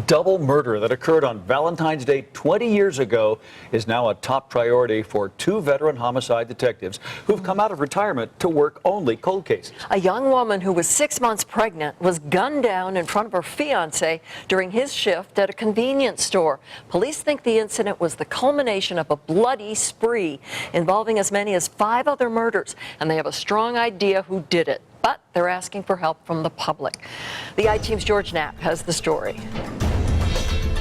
Double murder that occurred on Valentine's Day 20 years ago is now a top priority for two veteran homicide detectives who've come out of retirement to work only cold cases. A young woman who was 6 months pregnant was gunned down in front of her fiancé during his shift at a convenience store. Police think the incident was the culmination of a bloody spree involving as many as 5 other murders, and they have a strong idea who did it. But they're asking for help from the public. The I-Team's George Knapp has the story.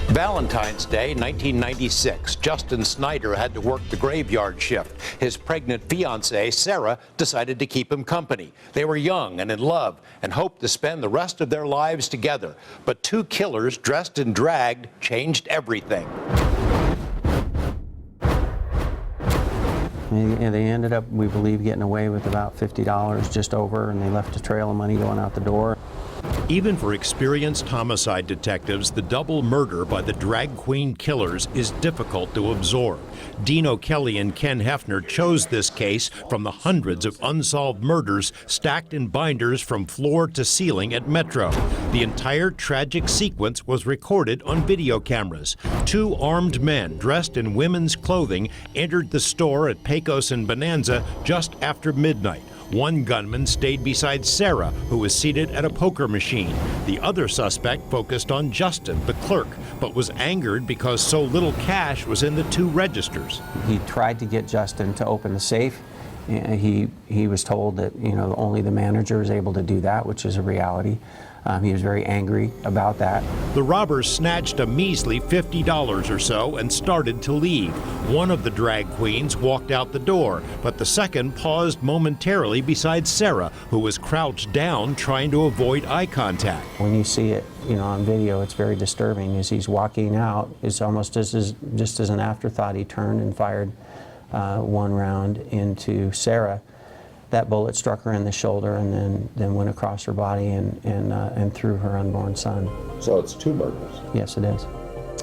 Valentine's Day, 1996. Justin Snyder had to work the graveyard shift. His pregnant fiancée, Sarah, decided to keep him company. They were young and in love and hoped to spend the rest of their lives together. But two killers dressed in drag changed everything. They ended up, we believe, getting away with about $50 just over, and they left a trail of money going out the door. Even for experienced homicide detectives, the double murder by the drag queen killers is difficult to absorb. Dino Kelly and Ken Hefner chose this case from the hundreds of unsolved murders stacked in binders from floor to ceiling at Metro. The entire tragic sequence was recorded on video cameras. Two armed men dressed in women's clothing entered the store at Pecos and Bonanza just after midnight. One gunman stayed beside Sarah, who was seated at a poker machine. The other suspect focused on Justin, the clerk, but was angered because so little cash was in the two registers. He tried to get Justin to open the safe. He was told that, only the manager is able to do that, which is a reality. He was very angry about that. The robbers snatched a measly $50 or so and started to leave. One of the drag queens walked out the door, but the second paused momentarily beside Sarah, who was crouched down trying to avoid eye contact. When you see it, on video, it's very disturbing. As he's walking out, it's almost just as an afterthought, he turned and fired one round into Sarah. That bullet struck her in the shoulder and then went across her body and through her unborn son. So it's two murders? Yes, it is.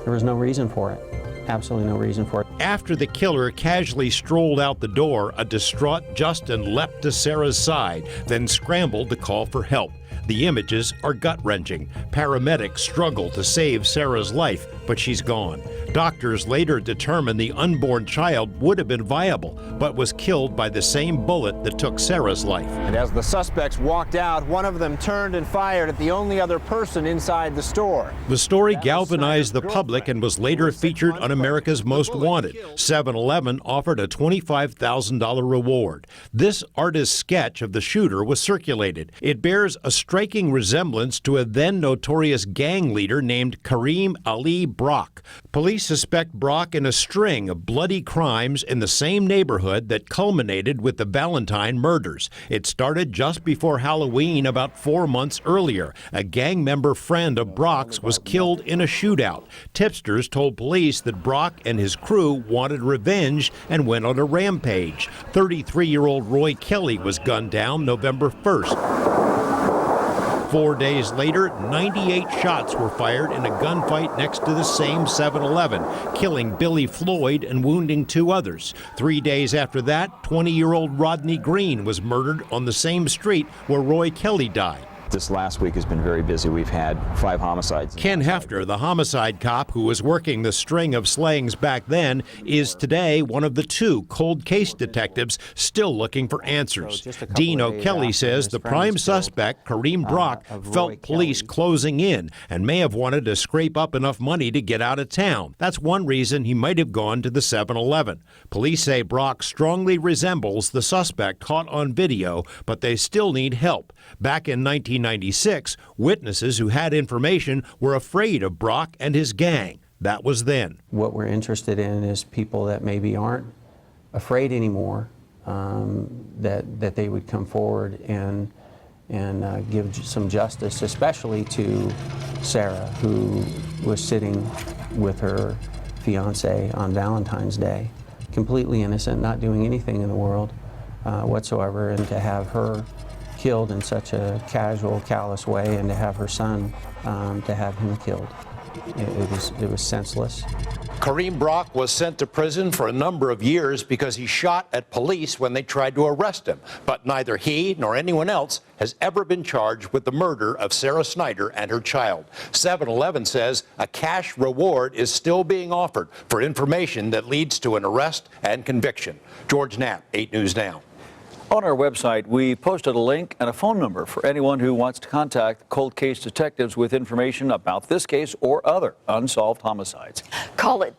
There was no reason for it. Absolutely no reason for it. After the killer casually strolled out the door, a distraught Justin leapt to Sarah's side, then scrambled to call for help. The images are gut-wrenching. Paramedics struggle to save Sarah's life, but she's gone. Doctors later determined the unborn child would have been viable, but was killed by the same bullet that took Sarah's life. And as the suspects walked out, one of them turned and fired at the only other person inside the store. The story galvanized the public and was later featured on America's Most Wanted. 7-Eleven offered a $25,000 reward. This artist's sketch of the shooter was circulated. It bears a striking resemblance to a then notorious gang leader named Kareem Ali Brock. Police suspect Brock in a string of bloody crimes in the same neighborhood that culminated with the Valentine murders. It started just before Halloween about 4 months earlier. A gang member friend of Brock's was killed in a shootout. Tipsters told police that Brock and his crew wanted revenge and went on a rampage. 33-year-old Roy Kelly was gunned down November 1st. 4 days later, 98 shots were fired in a gunfight next to the same 7-Eleven, killing Billy Floyd and wounding 2 others. 3 days after that, 20-year-old Rodney Green was murdered on the same street where Roy Kelly died. This last week has been very busy. We've had 5 homicides. Ken Hefner, the homicide cop who was working the string of slayings back then, is today one of the 2 cold case detectives still looking for answers. Dino Kelly says the prime suspect, Kareem Brock, felt police closing in and may have wanted to scrape up enough money to get out of town. That's one reason he might have gone to the 7-Eleven. Police say Brock strongly resembles the suspect caught on video, but they still need help. Back in 1996, witnesses who had information were afraid of Brock and his gang. That was then. What we're interested in is people that maybe aren't afraid anymore, that they would come forward and give some justice, especially to Sarah, who was sitting with her fiancé on Valentine's Day, completely innocent, not doing anything in the world whatsoever, and to have her killed in such a casual, callous way, and to have her son, to have him killed. It was senseless. Kareem Brock was sent to prison for a number of years because he shot at police when they tried to arrest him. But neither he nor anyone else has ever been charged with the murder of Sarah Snyder and her child. 7-Eleven says a cash reward is still being offered for information that leads to an arrest and conviction. George Knapp, 8 News Now. On our website, we posted a link and a phone number for anyone who wants to contact cold case detectives with information about this case or other unsolved homicides. Call it